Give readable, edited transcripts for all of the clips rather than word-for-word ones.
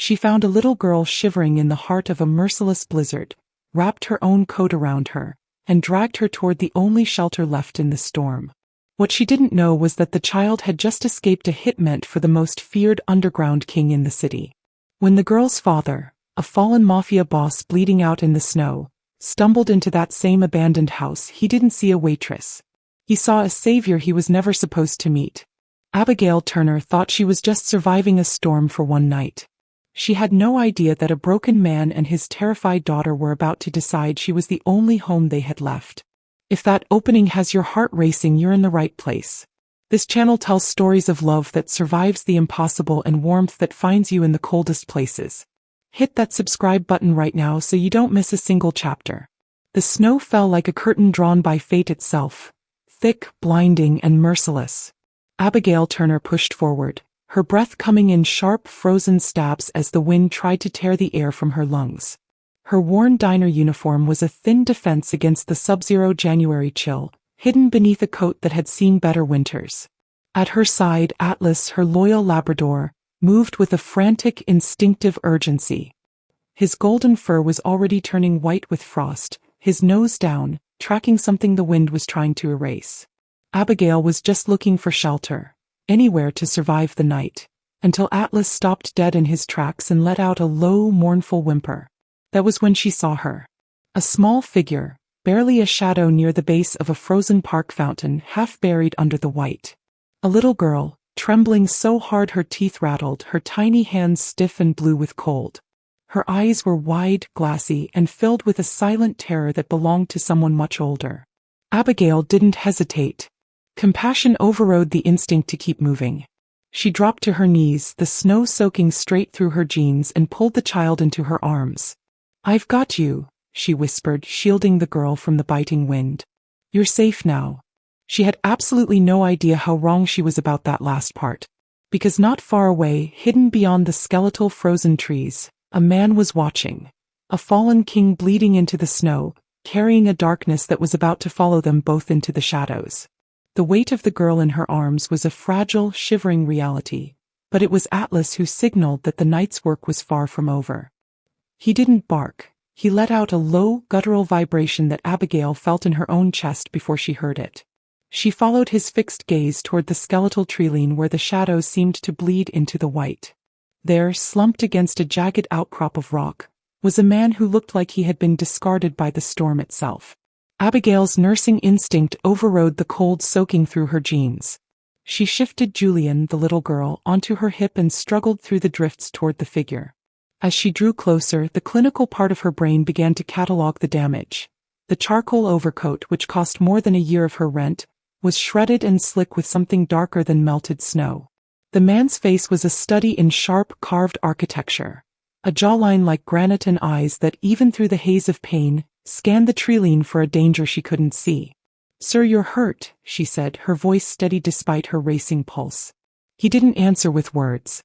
She found a little girl shivering in the heart of a merciless blizzard, wrapped her own coat around her, and dragged her toward the only shelter left in the storm. What she didn't know was that the child had just escaped a hit meant for the most feared underground king in the city. When the girl's father, a fallen mafia boss bleeding out in the snow, stumbled into that same abandoned house, he didn't see a waitress. He saw a savior he was never supposed to meet. Abigail Turner thought she was just surviving a storm for one night. She had no idea that a broken man and his terrified daughter were about to decide she was the only home they had left. If that opening has your heart racing, you're in the right place. This channel tells stories of love that survives the impossible and warmth that finds you in the coldest places. Hit that subscribe button right now so you don't miss a single chapter. The snow fell like a curtain drawn by fate itself, thick, blinding, and merciless. Abigail Turner pushed forward, her breath coming in sharp, frozen stabs as the wind tried to tear the air from her lungs. Her worn diner uniform was a thin defense against the sub-zero January chill, hidden beneath a coat that had seen better winters. At her side, Atlas, her loyal Labrador, moved with a frantic, instinctive urgency. His golden fur was already turning white with frost, his nose down, tracking something the wind was trying to erase. Abigail was just looking for shelter, anywhere to survive the night, until Atlas stopped dead in his tracks and let out a low, mournful whimper. That was when she saw her. A small figure, barely a shadow near the base of a frozen park fountain, half buried under the white. A little girl, trembling so hard her teeth rattled, her tiny hands stiff and blue with cold. Her eyes were wide, glassy, and filled with a silent terror that belonged to someone much older. Abigail didn't hesitate. Compassion overrode the instinct to keep moving. She dropped to her knees, the snow soaking straight through her jeans, and pulled the child into her arms. "I've got you," she whispered, shielding the girl from the biting wind. "You're safe now." She had absolutely no idea how wrong she was about that last part. Because not far away, hidden beyond the skeletal frozen trees, a man was watching. A fallen king bleeding into the snow, carrying a darkness that was about to follow them both into the shadows. The weight of the girl in her arms was a fragile, shivering reality, but it was Atlas who signaled that the night's work was far from over. He didn't bark. He let out a low, guttural vibration that Abigail felt in her own chest before she heard it. She followed his fixed gaze toward the skeletal treeline where the shadows seemed to bleed into the white. There, slumped against a jagged outcrop of rock, was a man who looked like he had been discarded by the storm itself. Abigail's nursing instinct overrode the cold soaking through her jeans. She shifted Julian, the little girl, onto her hip and struggled through the drifts toward the figure. As she drew closer, the clinical part of her brain began to catalog the damage. The charcoal overcoat, which cost more than a year of her rent, was shredded and slick with something darker than melted snow. The man's face was a study in sharp, carved architecture. A jawline like granite and eyes that, even through the haze of pain, scanned the treeline for a danger she couldn't see. "Sir, you're hurt," she said, her voice steady despite her racing pulse. He didn't answer with words.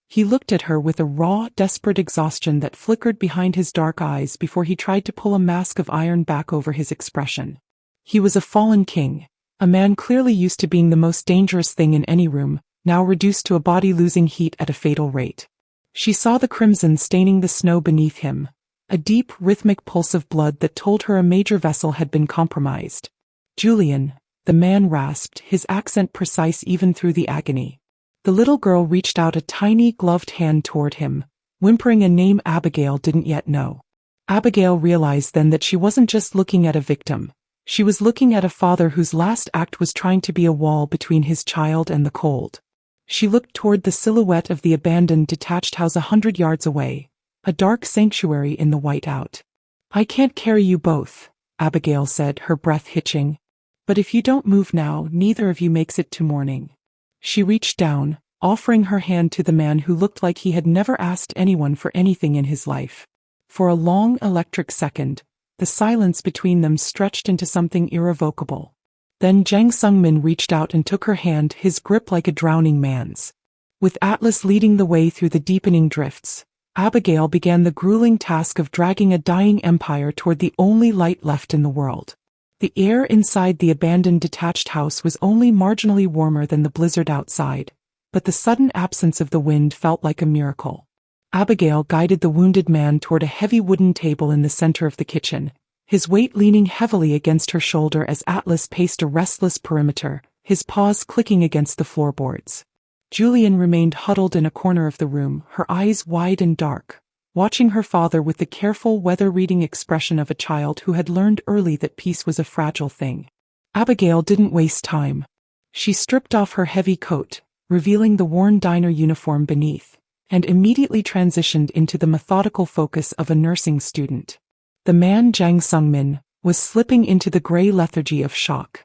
He looked at her with a raw, desperate exhaustion that flickered behind his dark eyes before he tried to pull a mask of iron back over his expression. He was a fallen king, a man clearly used to being the most dangerous thing in any room, now reduced to a body losing heat at a fatal rate. She saw the crimson staining the snow beneath him, a deep, rhythmic pulse of blood that told her a major vessel had been compromised. "Julian," the man rasped, his accent precise even through the agony. The little girl reached out a tiny, gloved hand toward him, whimpering a name Abigail didn't yet know. Abigail realized then that she wasn't just looking at a victim. She was looking at a father whose last act was trying to be a wall between his child and the cold. She looked toward the silhouette of the abandoned detached house 100 yards away, a dark sanctuary in the whiteout. "I can't carry you both," Abigail said, her breath hitching. "But if you don't move now, neither of you makes it to morning." She reached down, offering her hand to the man who looked like he had never asked anyone for anything in his life. For a long, electric second, the silence between them stretched into something irrevocable. Then Jang Sung-min reached out and took her hand, his grip like a drowning man's. With Atlas leading the way through the deepening drifts, Abigail began the grueling task of dragging a dying empire toward the only light left in the world. The air inside the abandoned detached house was only marginally warmer than the blizzard outside, but the sudden absence of the wind felt like a miracle. Abigail guided the wounded man toward a heavy wooden table in the center of the kitchen, his weight leaning heavily against her shoulder as Atlas paced a restless perimeter, his paws clicking against the floorboards. Julian remained huddled in a corner of the room, her eyes wide and dark, watching her father with the careful weather-reading expression of a child who had learned early that peace was a fragile thing. Abigail didn't waste time. She stripped off her heavy coat, revealing the worn diner uniform beneath, and immediately transitioned into the methodical focus of a nursing student. The man, Jang Sung-min, was slipping into the gray lethargy of shock.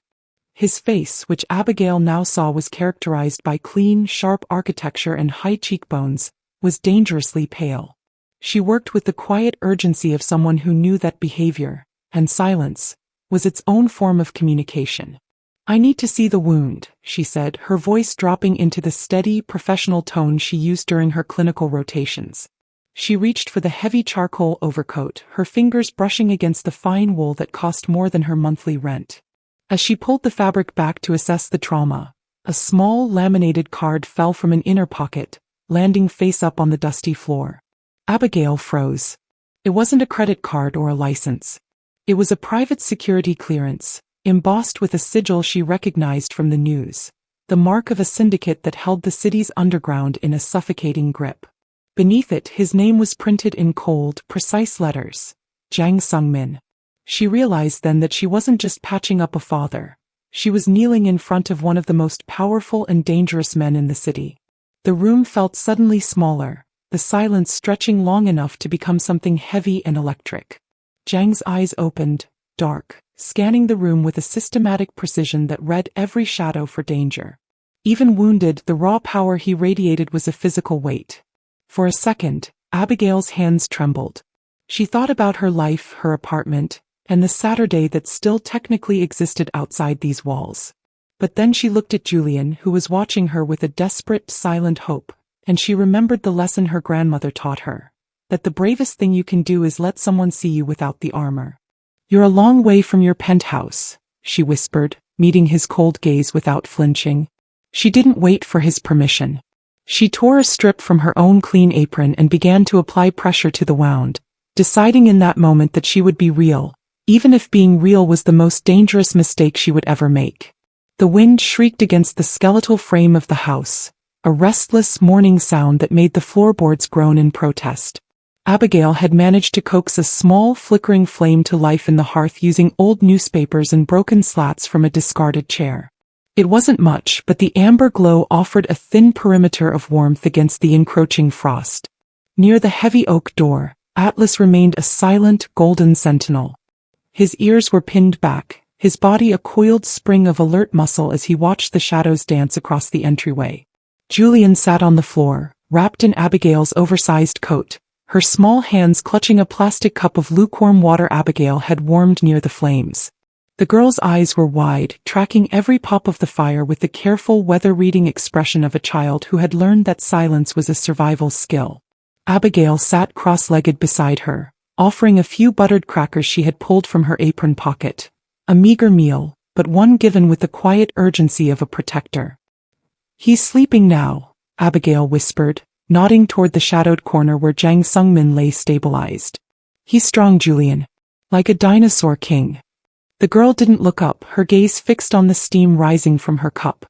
His face, which Abigail now saw was characterized by clean, sharp architecture and high cheekbones, was dangerously pale. She worked with the quiet urgency of someone who knew that behavior, and silence, was its own form of communication. "I need to see the wound," she said, her voice dropping into the steady, professional tone she used during her clinical rotations. She reached for the heavy charcoal overcoat, her fingers brushing against the fine wool that cost more than her monthly rent. As she pulled the fabric back to assess the trauma, a small laminated card fell from an inner pocket, landing face up on the dusty floor. Abigail froze. It wasn't a credit card or a license. It was a private security clearance, embossed with a sigil she recognized from the news, the mark of a syndicate that held the city's underground in a suffocating grip. Beneath it, his name was printed in cold, precise letters, Jang Sung-min. She realized then that she wasn't just patching up a father. She was kneeling in front of one of the most powerful and dangerous men in the city. The room felt suddenly smaller, the silence stretching long enough to become something heavy and electric. Jang's eyes opened, dark, scanning the room with a systematic precision that read every shadow for danger. Even wounded, the raw power he radiated was a physical weight. For a second, Abigail's hands trembled. She thought about her life, her apartment, and the Saturday that still technically existed outside these walls. But then she looked at Julian, who was watching her with a desperate, silent hope, and she remembered the lesson her grandmother taught her, that the bravest thing you can do is let someone see you without the armor. "You're a long way from your penthouse," she whispered, meeting his cold gaze without flinching. She didn't wait for his permission. She tore a strip from her own clean apron and began to apply pressure to the wound, deciding in that moment that she would be real, even if being real was the most dangerous mistake she would ever make. The wind shrieked against the skeletal frame of the house, a restless mourning sound that made the floorboards groan in protest. Abigail had managed to coax a small, flickering flame to life in the hearth using old newspapers and broken slats from a discarded chair. It wasn't much, but the amber glow offered a thin perimeter of warmth against the encroaching frost. Near the heavy oak door, Atlas remained a silent, golden sentinel. His ears were pinned back, his body a coiled spring of alert muscle as he watched the shadows dance across the entryway. Julian sat on the floor, wrapped in Abigail's oversized coat, her small hands clutching a plastic cup of lukewarm water Abigail had warmed near the flames. The girl's eyes were wide, tracking every pop of the fire with the careful weather-reading expression of a child who had learned that silence was a survival skill. Abigail sat cross-legged beside her, offering a few buttered crackers she had pulled from her apron pocket. A meager meal, but one given with the quiet urgency of a protector. "He's sleeping now," Abigail whispered, nodding toward the shadowed corner where Jang Sung-min lay stabilized. "He's strong, Julian. Like a dinosaur king." The girl didn't look up, her gaze fixed on the steam rising from her cup.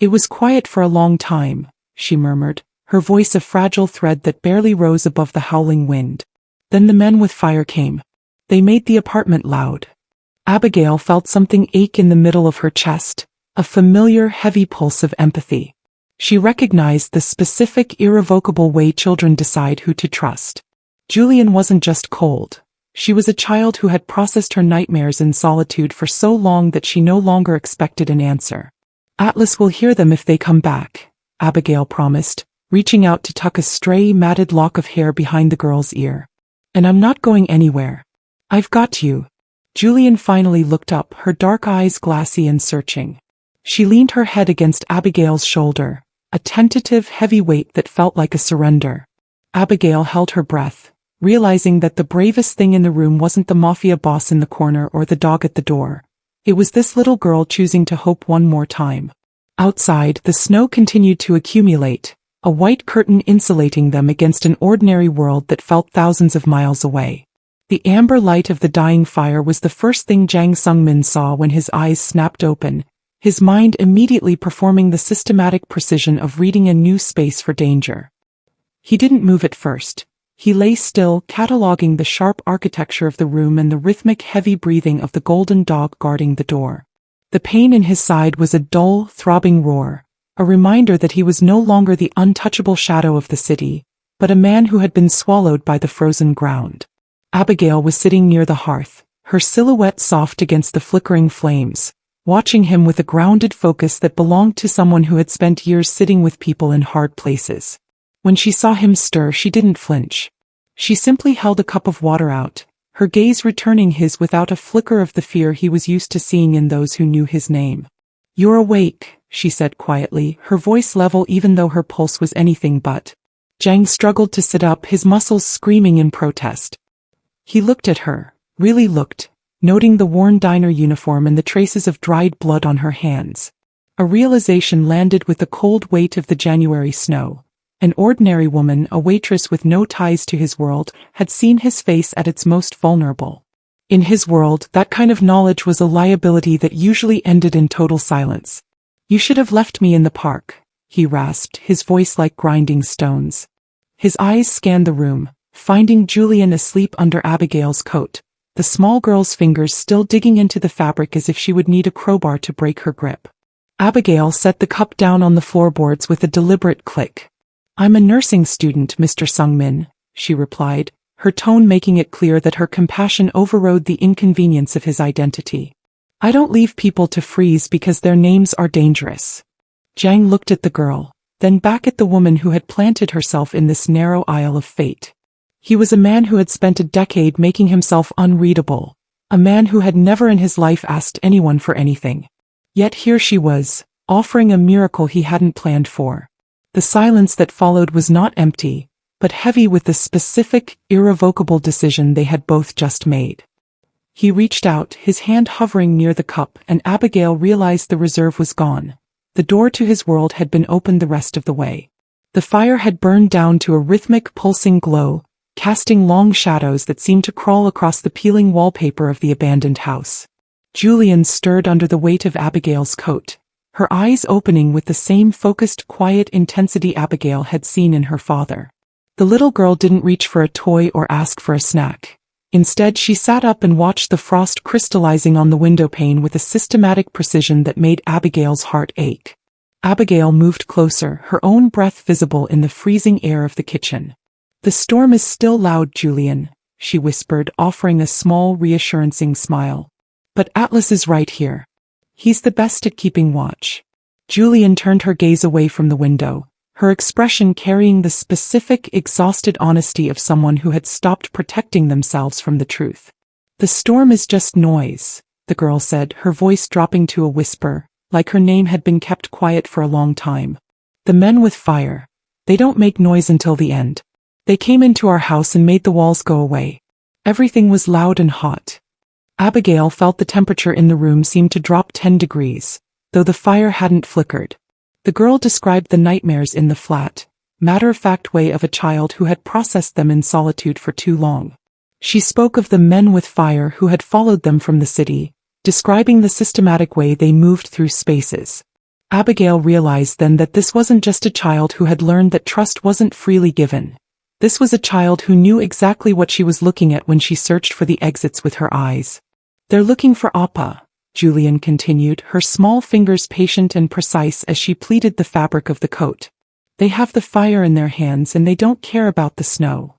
"It was quiet for a long time," she murmured, her voice a fragile thread that barely rose above the howling wind. "Then the men with fire came. They made the apartment loud." Abigail felt something ache in the middle of her chest, a familiar, heavy pulse of empathy. She recognized the specific, irrevocable way children decide who to trust. Julian wasn't just cold. She was a child who had processed her nightmares in solitude for so long that she no longer expected an answer. "Atlas will hear them if they come back," Abigail promised, reaching out to tuck a stray, matted lock of hair behind the girl's ear. "And I'm not going anywhere. I've got you." Julian finally looked up, her dark eyes glassy and searching. She leaned her head against Abigail's shoulder, a tentative, heavy weight that felt like a surrender. Abigail held her breath, realizing that the bravest thing in the room wasn't the Mafia boss in the corner or the dog at the door. It was this little girl choosing to hope one more time. Outside, the snow continued to accumulate, a white curtain insulating them against an ordinary world that felt thousands of miles away. The amber light of the dying fire was the first thing Jang Sung-min saw when his eyes snapped open, his mind immediately performing the systematic precision of reading a new space for danger. He didn't move at first. He lay still, cataloging the sharp architecture of the room and the rhythmic heavy breathing of the golden dog guarding the door. The pain in his side was a dull, throbbing roar, a reminder that he was no longer the untouchable shadow of the city, but a man who had been swallowed by the frozen ground. Abigail was sitting near the hearth, her silhouette soft against the flickering flames, watching him with a grounded focus that belonged to someone who had spent years sitting with people in hard places. When she saw him stir, she didn't flinch. She simply held a cup of water out, her gaze returning his without a flicker of the fear he was used to seeing in those who knew his name. "You're awake," she said quietly, her voice level even though her pulse was anything but. Jang struggled to sit up, his muscles screaming in protest. He looked at her, really looked, noting the worn diner uniform and the traces of dried blood on her hands. A realization landed with the cold weight of the January snow. An ordinary woman, a waitress with no ties to his world, had seen his face at its most vulnerable. In his world, that kind of knowledge was a liability that usually ended in total silence. "You should have left me in the park," he rasped, his voice like grinding stones. His eyes scanned the room, finding Julian asleep under Abigail's coat, the small girl's fingers still digging into the fabric as if she would need a crowbar to break her grip. Abigail set the cup down on the floorboards with a deliberate click. "I'm a nursing student, Mr. Sung-min," she replied, her tone making it clear that her compassion overrode the inconvenience of his identity. "I don't leave people to freeze because their names are dangerous." Jang looked at the girl, then back at the woman who had planted herself in this narrow aisle of fate. He was a man who had spent a decade making himself unreadable, a man who had never in his life asked anyone for anything. Yet here she was, offering a miracle he hadn't planned for. The silence that followed was not empty, but heavy with the specific, irrevocable decision they had both just made. He reached out, his hand hovering near the cup, and Abigail realized the reserve was gone. The door to his world had been opened the rest of the way. The fire had burned down to a rhythmic, pulsing glow, casting long shadows that seemed to crawl across the peeling wallpaper of the abandoned house. Julian stirred under the weight of Abigail's coat, her eyes opening with the same focused, quiet intensity Abigail had seen in her father. The little girl didn't reach for a toy or ask for a snack. Instead, she sat up and watched the frost crystallizing on the window pane with a systematic precision that made Abigail's heart ache. Abigail moved closer, her own breath visible in the freezing air of the kitchen. "The storm is still loud, Julian," she whispered, offering a small, reassuring smile. "But Atlas is right here. He's the best at keeping watch." Julian turned her gaze away from the window, her expression carrying the specific, exhausted honesty of someone who had stopped protecting themselves from the truth. "The storm is just noise," the girl said, her voice dropping to a whisper, like her name had been kept quiet for a long time. "The men with fire. They don't make noise until the end. They came into our house and made the walls go away. Everything was loud and hot." Abigail felt the temperature in the room seemed to drop 10 degrees, though the fire hadn't flickered. The girl described the nightmares in the flat, matter-of-fact way of a child who had processed them in solitude for too long. She spoke of the men with fire who had followed them from the city, describing the systematic way they moved through spaces. Abigail realized then that this wasn't just a child who had learned that trust wasn't freely given. This was a child who knew exactly what she was looking at when she searched for the exits with her eyes. "They're looking for Appa," Julian continued, her small fingers patient and precise as she pleated the fabric of the coat. "They have the fire in their hands and they don't care about the snow."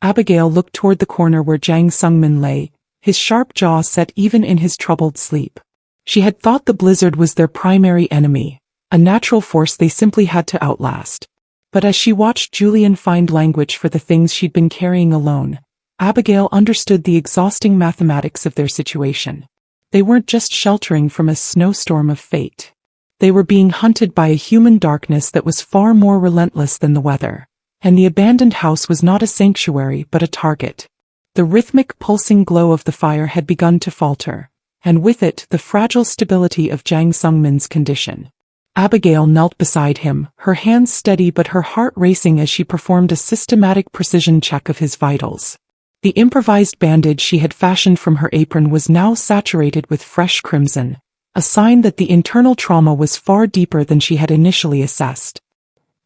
Abigail looked toward the corner where Jang Sung-min lay, his sharp jaw set even in his troubled sleep. She had thought the blizzard was their primary enemy, a natural force they simply had to outlast. But as she watched Julian find language for the things she'd been carrying alone, Abigail understood the exhausting mathematics of their situation. They weren't just sheltering from a snowstorm of fate. They were being hunted by a human darkness that was far more relentless than the weather. And the abandoned house was not a sanctuary but a target. The rhythmic pulsing glow of the fire had begun to falter, and with it the fragile stability of Jang Sung-min's condition. Abigail knelt beside him, her hands steady but her heart racing as she performed a systematic precision check of his vitals. The improvised bandage she had fashioned from her apron was now saturated with fresh crimson, a sign that the internal trauma was far deeper than she had initially assessed.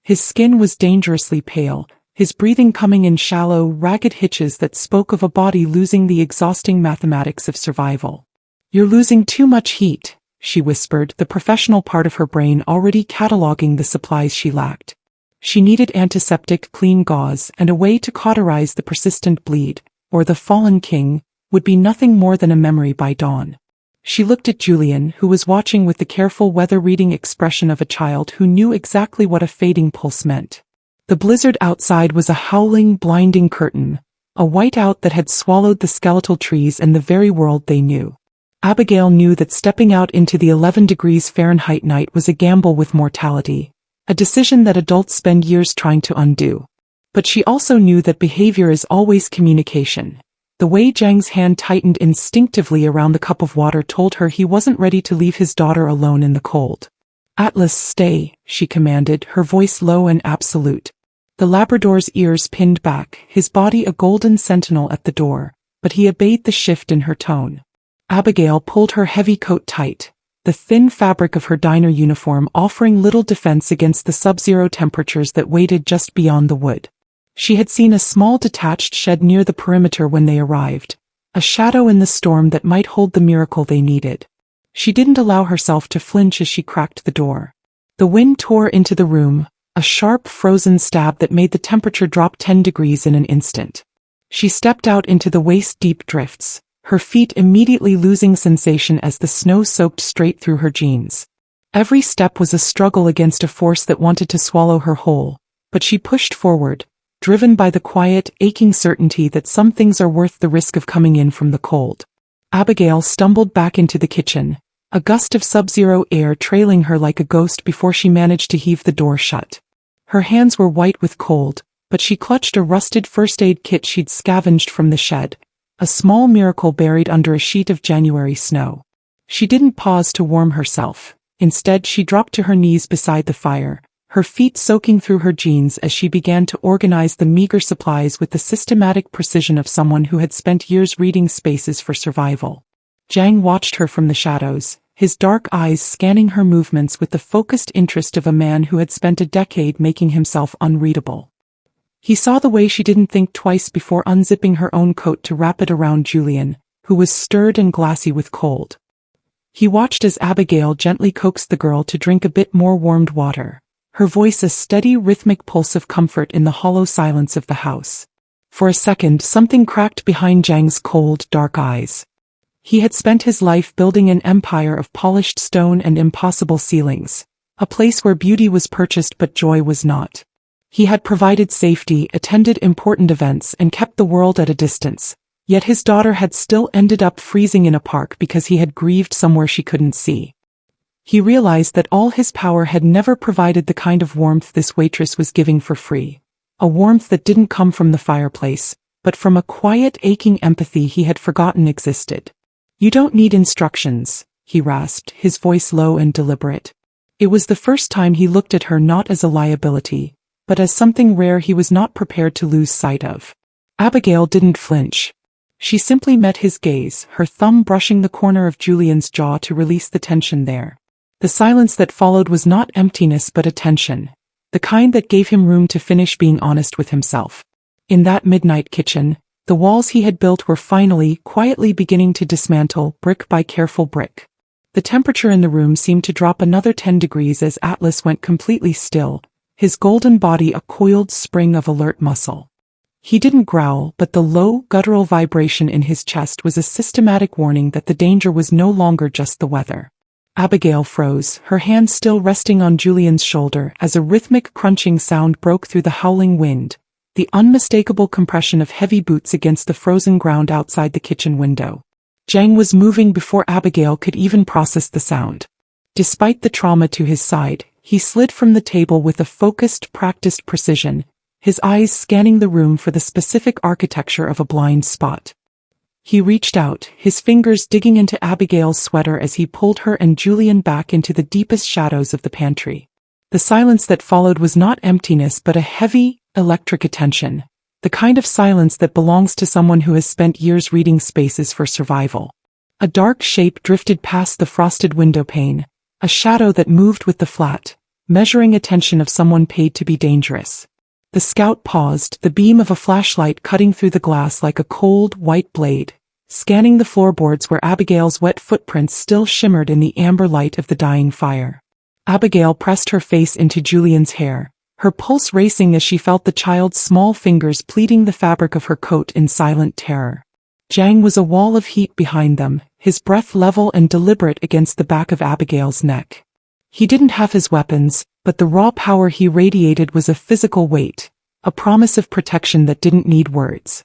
His skin was dangerously pale, his breathing coming in shallow, ragged hitches that spoke of a body losing the exhausting mathematics of survival. "You're losing too much heat," she whispered, the professional part of her brain already cataloging the supplies she lacked. She needed antiseptic, clean gauze, and a way to cauterize the persistent bleed, or the fallen king would be nothing more than a memory by dawn. She looked at Julian, who was watching with the careful weather-reading expression of a child who knew exactly what a fading pulse meant. The blizzard outside was a howling, blinding curtain, a whiteout that had swallowed the skeletal trees and the very world they knew. Abigail knew that stepping out into the 11 degrees Fahrenheit night was a gamble with mortality, a decision that adults spend years trying to undo. But she also knew that behavior is always communication. The way Jang's hand tightened instinctively around the cup of water told her he wasn't ready to leave his daughter alone in the cold. "Atlas, stay," she commanded, her voice low and absolute. The Labrador's ears pinned back, his body a golden sentinel at the door, but he obeyed the shift in her tone. Abigail pulled her heavy coat tight, the thin fabric of her diner uniform offering little defense against the sub-zero temperatures that waited just beyond the wood. She had seen a small detached shed near the perimeter when they arrived, a shadow in the storm that might hold the miracle they needed. She didn't allow herself to flinch as she cracked the door. The wind tore into the room, a sharp frozen stab that made the temperature drop 10 degrees in an instant. She stepped out into the waist-deep drifts, her feet immediately losing sensation as the snow soaked straight through her jeans. Every step was a struggle against a force that wanted to swallow her whole, but she pushed forward, driven by the quiet, aching certainty that some things are worth the risk of coming in from the cold. Abigail stumbled back into the kitchen, a gust of sub-zero air trailing her like a ghost before she managed to heave the door shut. Her hands were white with cold, but she clutched a rusted first aid kit she'd scavenged from the shed, a small miracle buried under a sheet of January snow. She didn't pause to warm herself. Instead, she dropped to her knees beside the fire, her feet soaking through her jeans as she began to organize the meager supplies with the systematic precision of someone who had spent years reading spaces for survival. Jang watched her from the shadows, his dark eyes scanning her movements with the focused interest of a man who had spent a decade making himself unreadable. He saw the way she didn't think twice before unzipping her own coat to wrap it around Julian, who was stirred and glassy with cold. He watched as Abigail gently coaxed the girl to drink a bit more warmed water, her voice a steady rhythmic pulse of comfort in the hollow silence of the house. For a second, something cracked behind Jang's cold, dark eyes. He had spent his life building an empire of polished stone and impossible ceilings, a place where beauty was purchased but joy was not. He had provided safety, attended important events, and kept the world at a distance, yet his daughter had still ended up freezing in a park because he had grieved somewhere she couldn't see. He realized that all his power had never provided the kind of warmth this waitress was giving for free, a warmth that didn't come from the fireplace, but from a quiet, aching empathy he had forgotten existed. "You don't need instructions," he rasped, his voice low and deliberate. It was the first time he looked at her not as a liability, but as something rare he was not prepared to lose sight of. Abigail didn't flinch. She simply met his gaze, her thumb brushing the corner of Julian's jaw to release the tension there. The silence that followed was not emptiness but attention, the kind that gave him room to finish being honest with himself. In that midnight kitchen, the walls he had built were finally, quietly beginning to dismantle, brick by careful brick. The temperature in the room seemed to drop another 10 degrees as Atlas went completely still, his golden body a coiled spring of alert muscle. He didn't growl, but the low, guttural vibration in his chest was a systematic warning that the danger was no longer just the weather. Abigail froze, her hand still resting on Julian's shoulder as a rhythmic crunching sound broke through the howling wind, the unmistakable compression of heavy boots against the frozen ground outside the kitchen window. Jang was moving before Abigail could even process the sound. Despite the trauma to his side, he slid from the table with a focused, practiced precision, his eyes scanning the room for the specific architecture of a blind spot. He reached out, his fingers digging into Abigail's sweater as he pulled her and Julian back into the deepest shadows of the pantry. The silence that followed was not emptiness but a heavy, electric attention, the kind of silence that belongs to someone who has spent years reading spaces for survival. A dark shape drifted past the frosted window pane, a shadow that moved with the flat, measuring attention of someone paid to be dangerous. The scout paused, the beam of a flashlight cutting through the glass like a cold, white blade, scanning the floorboards where Abigail's wet footprints still shimmered in the amber light of the dying fire. Abigail pressed her face into Julian's hair, her pulse racing as she felt the child's small fingers pleating the fabric of her coat in silent terror. Jang was a wall of heat behind them, his breath level and deliberate against the back of Abigail's neck. He didn't have his weapons, but the raw power he radiated was a physical weight, a promise of protection that didn't need words.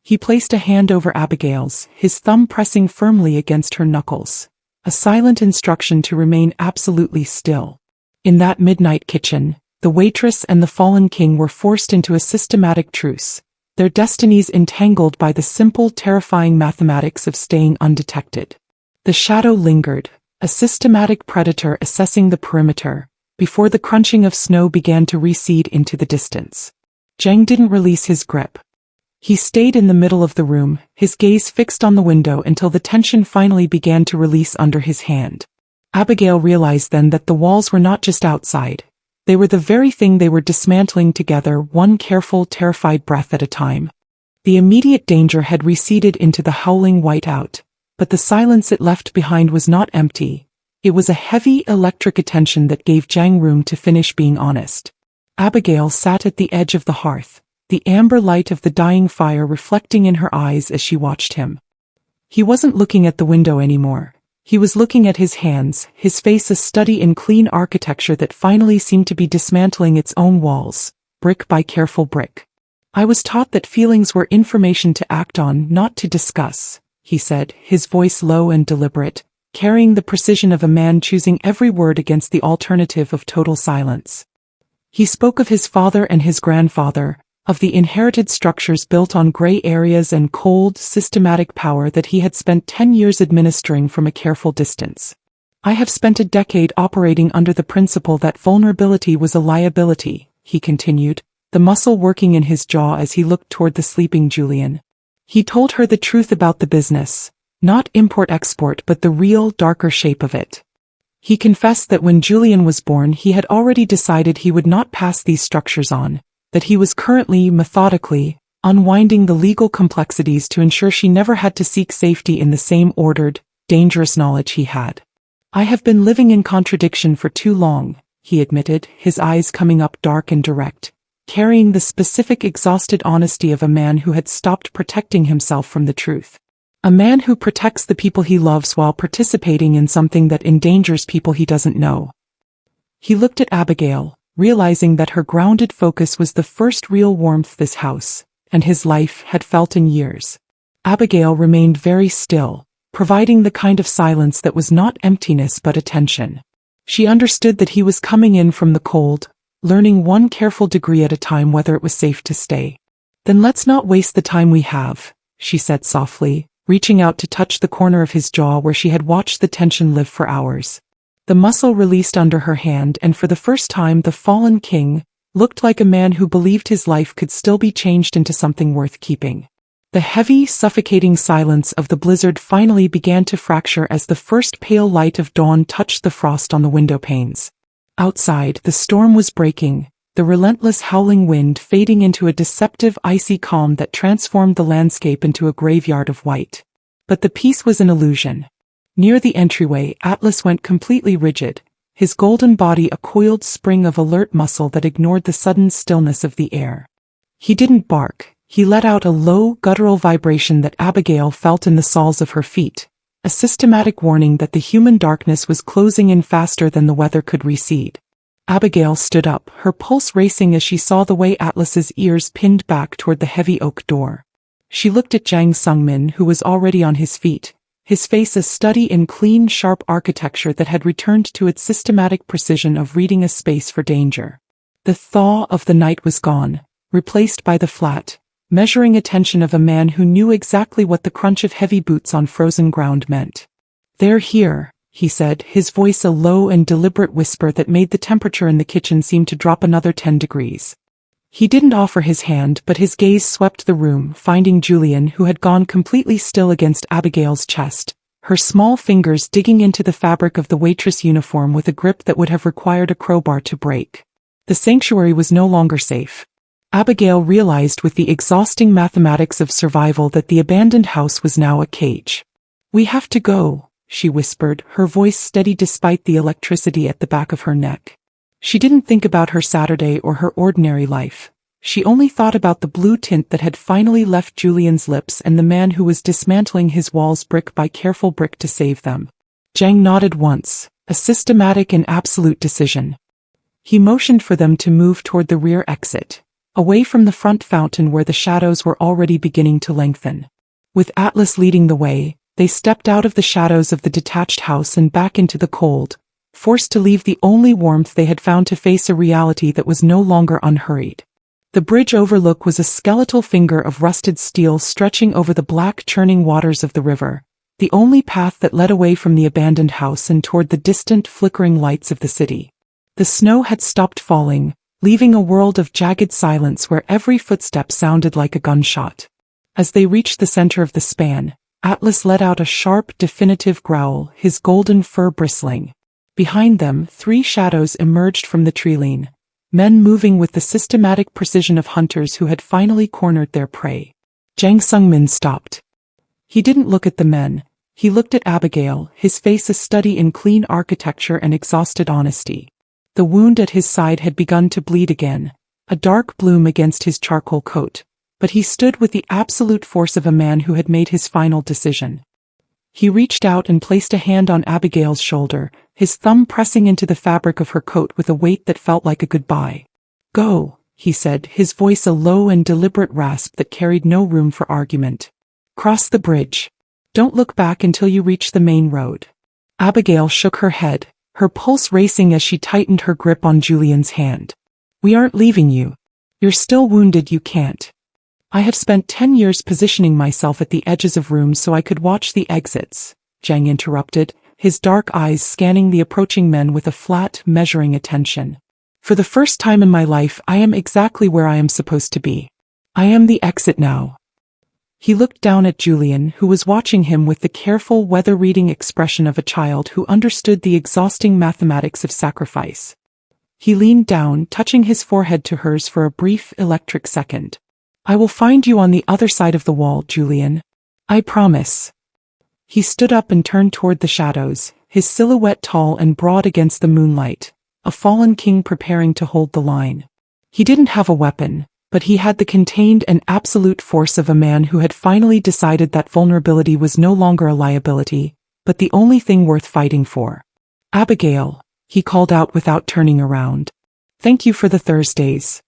He placed a hand over Abigail's, his thumb pressing firmly against her knuckles, a silent instruction to remain absolutely still. In that midnight kitchen, the waitress and the fallen king were forced into a systematic truce, their destinies entangled by the simple, terrifying mathematics of staying undetected. The shadow lingered, a systematic predator assessing the perimeter, before the crunching of snow began to recede into the distance. Jang didn't release his grip. He stayed in the middle of the room, his gaze fixed on the window until the tension finally began to release under his hand. Abigail realized then that the walls were not just outside. They were the very thing they were dismantling together, one careful, terrified breath at a time. The immediate danger had receded into the howling whiteout, but the silence it left behind was not empty. It was a heavy, electric attention that gave Jang room to finish being honest. Abigail sat at the edge of the hearth, the amber light of the dying fire reflecting in her eyes as she watched him. He wasn't looking at the window anymore. He was looking at his hands, his face a study in clean architecture that finally seemed to be dismantling its own walls, brick by careful brick. "I was taught that feelings were information to act on, not to discuss," he said, his voice low and deliberate, carrying the precision of a man choosing every word against the alternative of total silence. He spoke of his father and his grandfather, of the inherited structures built on gray areas and cold, systematic power that he had spent 10 years administering from a careful distance. "I have spent a decade operating under the principle that vulnerability was a liability," he continued, the muscle working in his jaw as he looked toward the sleeping Julian. He told her the truth about the business, not import-export but the real, darker shape of it. He confessed that when Julian was born he had already decided he would not pass these structures on, that he was currently, methodically, unwinding the legal complexities to ensure she never had to seek safety in the same ordered, dangerous knowledge he had. "I have been living in contradiction for too long," he admitted, his eyes coming up dark and direct, carrying the specific exhausted honesty of a man who had stopped protecting himself from the truth. A man who protects the people he loves while participating in something that endangers people he doesn't know. He looked at Abigail, realizing that her grounded focus was the first real warmth this house, and his life, had felt in years. Abigail remained very still, providing the kind of silence that was not emptiness but attention. She understood that he was coming in from the cold, learning one careful degree at a time whether it was safe to stay. "Then let's not waste the time we have," she said softly, reaching out to touch the corner of his jaw where she had watched the tension live for hours. The muscle released under her hand, and for the first time the fallen king looked like a man who believed his life could still be changed into something worth keeping. The heavy, suffocating silence of the blizzard finally began to fracture as the first pale light of dawn touched the frost on the window panes. Outside, the storm was breaking, the relentless howling wind fading into a deceptive icy calm that transformed the landscape into a graveyard of white. But the peace was an illusion. Near the entryway, Atlas went completely rigid, his golden body a coiled spring of alert muscle that ignored the sudden stillness of the air. He didn't bark, he let out a low, guttural vibration that Abigail felt in the soles of her feet, a systematic warning that the human darkness was closing in faster than the weather could recede. Abigail stood up, her pulse racing as she saw the way Atlas's ears pinned back toward the heavy oak door. She looked at Jang Sung-min, who was already on his feet, his face a study in clean, sharp architecture that had returned to its systematic precision of reading a space for danger. The thaw of the night was gone, replaced by the flat, measuring attention of a man who knew exactly what the crunch of heavy boots on frozen ground meant. "They're here," he said, his voice a low and deliberate whisper that made the temperature in the kitchen seem to drop another 10 degrees. He didn't offer his hand, but his gaze swept the room, finding Julian, who had gone completely still against Abigail's chest, her small fingers digging into the fabric of the waitress uniform with a grip that would have required a crowbar to break. The sanctuary was no longer safe. Abigail realized with the exhausting mathematics of survival that the abandoned house was now a cage. "We have to go," she whispered, her voice steady despite the electricity at the back of her neck. She didn't think about her Saturday or her ordinary life. She only thought about the blue tint that had finally left Julian's lips and the man who was dismantling his walls brick by careful brick to save them. Jang nodded once, a systematic and absolute decision. He motioned for them to move toward the rear exit, away from the front fountain where the shadows were already beginning to lengthen. With Atlas leading the way, they stepped out of the shadows of the detached house and back into the cold, forced to leave the only warmth they had found to face a reality that was no longer unhurried. The bridge overlook was a skeletal finger of rusted steel stretching over the black churning waters of the river, the only path that led away from the abandoned house and toward the distant flickering lights of the city. The snow had stopped falling, leaving a world of jagged silence where every footstep sounded like a gunshot. As they reached the center of the span, Atlas let out a sharp, definitive growl, his golden fur bristling. Behind them, 3 shadows emerged from the treeline, men moving with the systematic precision of hunters who had finally cornered their prey. Jang Sung-min stopped. He didn't look at the men. He looked at Abigail, his face a study in clean architecture and exhausted honesty. The wound at his side had begun to bleed again, a dark bloom against his charcoal coat, but he stood with the absolute force of a man who had made his final decision. He reached out and placed a hand on Abigail's shoulder, his thumb pressing into the fabric of her coat with a weight that felt like a goodbye. "Go," he said, his voice a low and deliberate rasp that carried no room for argument. "Cross the bridge. Don't look back until you reach the main road." Abigail shook her head, her pulse racing as she tightened her grip on Julian's hand. "We aren't leaving you. You're still wounded, you can't." "I have spent 10 years positioning myself at the edges of rooms so I could watch the exits," Jang interrupted, his dark eyes scanning the approaching men with a flat, measuring attention. "For the first time in my life, I am exactly where I am supposed to be. I am the exit now." He looked down at Julian, who was watching him with the careful, weather-reading expression of a child who understood the exhausting mathematics of sacrifice. He leaned down, touching his forehead to hers for a brief, electric second. "I will find you on the other side of the wall, Julian. I promise." He stood up and turned toward the shadows, his silhouette tall and broad against the moonlight, a fallen king preparing to hold the line. He didn't have a weapon, but he had the contained and absolute force of a man who had finally decided that vulnerability was no longer a liability, but the only thing worth fighting for. "Abigail," he called out without turning around. "Thank you for the Thursdays."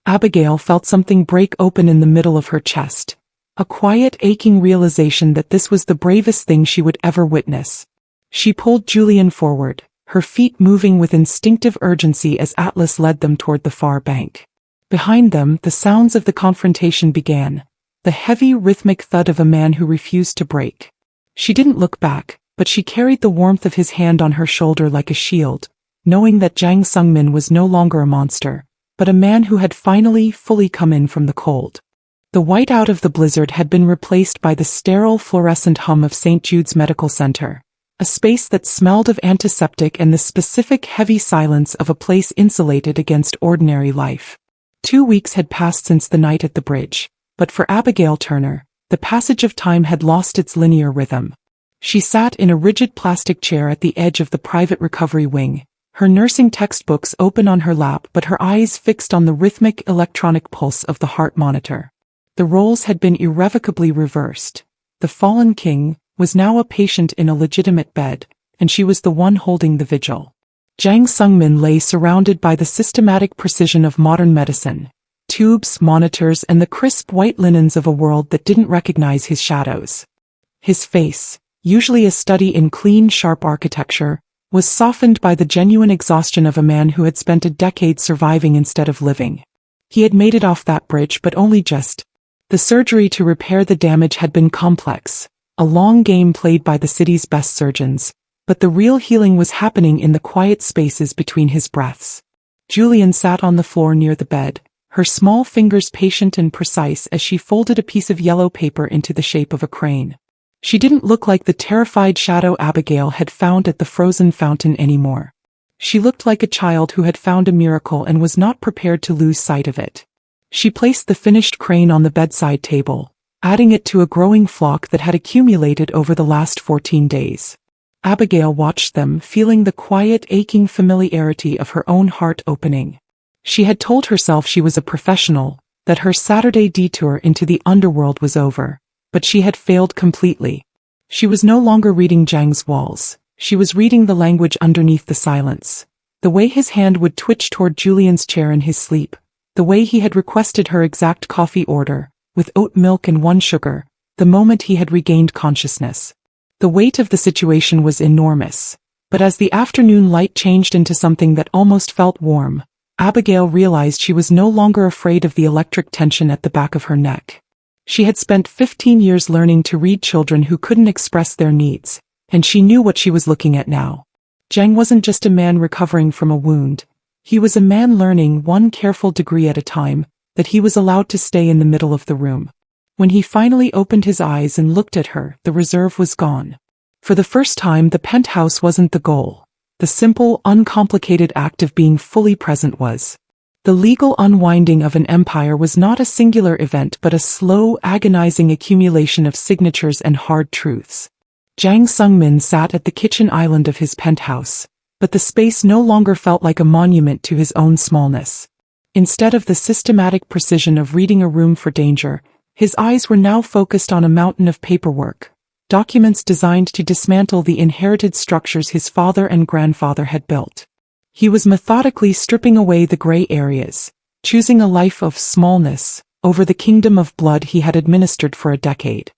Abigail felt something break open in the middle of her chest, a quiet, aching realization that this was the bravest thing she would ever witness. She pulled Julian forward, her feet moving with instinctive urgency as Atlas led them toward the far bank. Behind them, the sounds of the confrontation began, the heavy, rhythmic thud of a man who refused to break. She didn't look back, but she carried the warmth of his hand on her shoulder like a shield, knowing that Jang Sung-min was no longer a monster, but a man who had finally, fully come in from the cold. The whiteout of the blizzard had been replaced by the sterile fluorescent hum of St. Jude's Medical Center, a space that smelled of antiseptic and the specific heavy silence of a place insulated against ordinary life. 2 weeks had passed since the night at the bridge, but for Abigail Turner, the passage of time had lost its linear rhythm. She sat in a rigid plastic chair at the edge of the private recovery wing, her nursing textbooks open on her lap but her eyes fixed on the rhythmic electronic pulse of the heart monitor. The roles had been irrevocably reversed. The fallen king was now a patient in a legitimate bed, and she was the one holding the vigil. Jang Sung-min lay surrounded by the systematic precision of modern medicine, tubes, monitors, and the crisp white linens of a world that didn't recognize his shadows. His face, usually a study in clean, sharp architecture, was softened by the genuine exhaustion of a man who had spent a decade surviving instead of living. He had made it off that bridge, but only just. The surgery to repair the damage had been complex, a long game played by the city's best surgeons, but the real healing was happening in the quiet spaces between his breaths. Julian sat on the floor near the bed, her small fingers patient and precise as she folded a piece of yellow paper into the shape of a crane. She didn't look like the terrified shadow Abigail had found at the frozen fountain anymore. She looked like a child who had found a miracle and was not prepared to lose sight of it. She placed the finished crane on the bedside table, adding it to a growing flock that had accumulated over the last 14 days. Abigail watched them, feeling the quiet, aching familiarity of her own heart opening. She had told herself she was a professional, that her Saturday detour into the underworld was over, but she had failed completely. She was no longer reading Jang's walls, she was reading the language underneath the silence. The way his hand would twitch toward Julian's chair in his sleep, the way he had requested her exact coffee order, with oat milk and 1 sugar, the moment he had regained consciousness. The weight of the situation was enormous, but as the afternoon light changed into something that almost felt warm, Abigail realized she was no longer afraid of the electric tension at the back of her neck. She had spent 15 years learning to read children who couldn't express their needs, and she knew what she was looking at now. Jang wasn't just a man recovering from a wound. He was a man learning, one careful degree at a time, that he was allowed to stay in the middle of the room. When he finally opened his eyes and looked at her, the reserve was gone. For the first time, the penthouse wasn't the goal. The simple, uncomplicated act of being fully present was. The legal unwinding of an empire was not a singular event but a slow, agonizing accumulation of signatures and hard truths. Jang Sung-min sat at the kitchen island of his penthouse, but the space no longer felt like a monument to his own smallness. Instead of the systematic precision of reading a room for danger, his eyes were now focused on a mountain of paperwork, documents designed to dismantle the inherited structures his father and grandfather had built. He was methodically stripping away the gray areas, choosing a life of smallness over the kingdom of blood he had administered for a decade.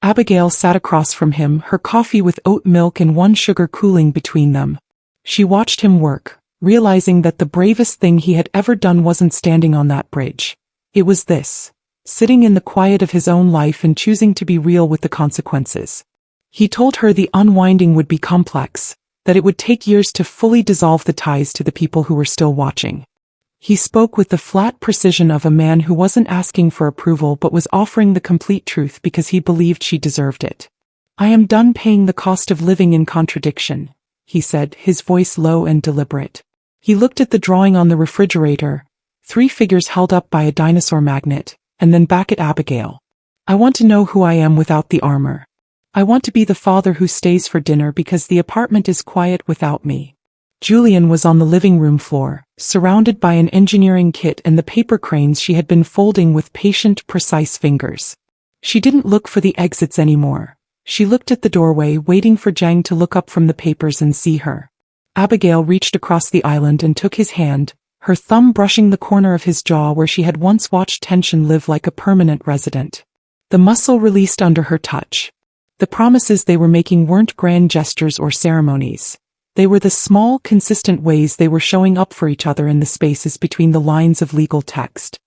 Abigail sat across from him, her coffee with oat milk and 1 sugar cooling between them. She watched him work, realizing that the bravest thing he had ever done wasn't standing on that bridge. It was this, sitting in the quiet of his own life and choosing to be real with the consequences. He told her the unwinding would be complex, that it would take years to fully dissolve the ties to the people who were still watching. He spoke with the flat precision of a man who wasn't asking for approval but was offering the complete truth because he believed she deserved it. "I am done paying the cost of living in contradiction," he said, his voice low and deliberate. He looked at the drawing on the refrigerator, 3 figures held up by a dinosaur magnet, and then back at Abigail. "I want to know who I am without the armor. I want to be the father who stays for dinner because the apartment is quiet without me." Julian was on the living room floor, surrounded by an engineering kit and the paper cranes she had been folding with patient, precise fingers. She didn't look for the exits anymore. She looked at the doorway, waiting for Jang to look up from the papers and see her. Abigail reached across the island and took his hand, her thumb brushing the corner of his jaw where she had once watched tension live like a permanent resident. The muscle released under her touch. The promises they were making weren't grand gestures or ceremonies. They were the small, consistent ways they were showing up for each other in the spaces between the lines of legal text.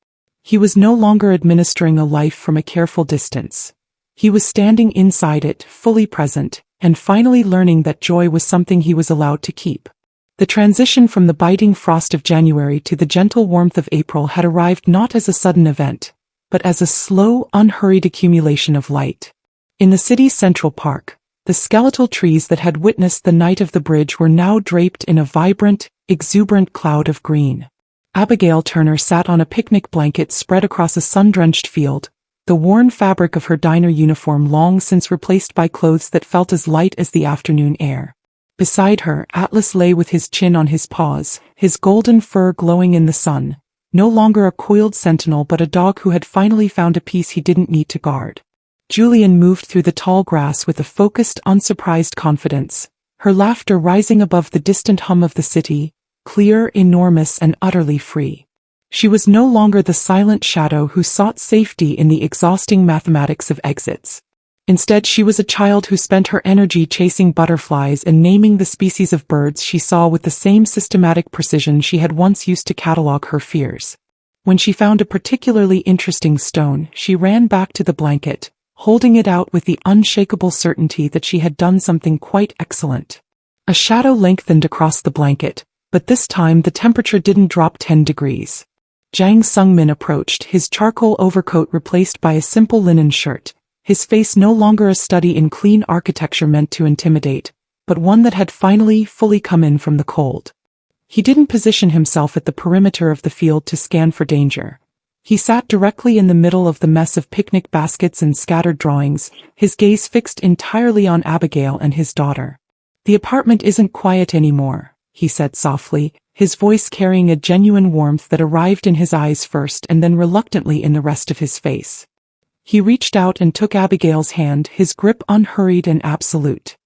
He was no longer administering a life from a careful distance. He was standing inside it, fully present, and finally learning that joy was something he was allowed to keep. The transition from the biting frost of January to the gentle warmth of April had arrived not as a sudden event, but as a slow, unhurried accumulation of light. In the city's central park, the skeletal trees that had witnessed the night of the bridge were now draped in a vibrant, exuberant cloud of green. Abigail Turner sat on a picnic blanket spread across a sun-drenched field, the worn fabric of her diner uniform long since replaced by clothes that felt as light as the afternoon air. Beside her, Atlas lay with his chin on his paws, his golden fur glowing in the sun, no longer a coiled sentinel but a dog who had finally found a peace he didn't need to guard. Julian moved through the tall grass with a focused, unsurprised confidence, her laughter rising above the distant hum of the city, clear, enormous, and utterly free. She was no longer the silent shadow who sought safety in the exhausting mathematics of exits. Instead, she was a child who spent her energy chasing butterflies and naming the species of birds she saw with the same systematic precision she had once used to catalog her fears. When she found a particularly interesting stone, she ran back to the blanket, holding it out with the unshakable certainty that she had done something quite excellent. A shadow lengthened across the blanket, but this time the temperature didn't drop 10 degrees. Jang Sung-min approached, his charcoal overcoat replaced by a simple linen shirt, his face no longer a study in clean architecture meant to intimidate, but one that had finally fully come in from the cold. He didn't position himself at the perimeter of the field to scan for danger. He sat directly in the middle of the mess of picnic baskets and scattered drawings, his gaze fixed entirely on Abigail and his daughter. "The apartment isn't quiet anymore," he said softly, his voice carrying a genuine warmth that arrived in his eyes first and then reluctantly in the rest of his face. He reached out and took Abigail's hand, his grip unhurried and absolute.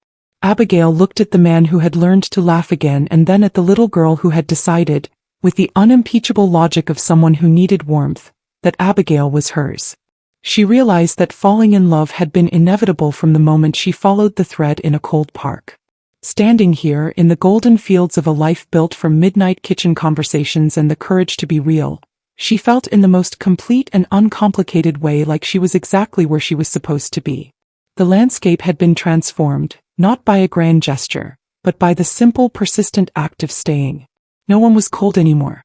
Abigail looked at the man who had learned to laugh again and then at the little girl who had decided, with the unimpeachable logic of someone who needed warmth, that Abigail was hers. She realized that falling in love had been inevitable from the moment she followed the thread in a cold park. Standing here, in the golden fields of a life built from midnight kitchen conversations and the courage to be real, she felt in the most complete and uncomplicated way like she was exactly where she was supposed to be. The landscape had been transformed, not by a grand gesture, but by the simple, persistent act of staying. No one was cold anymore.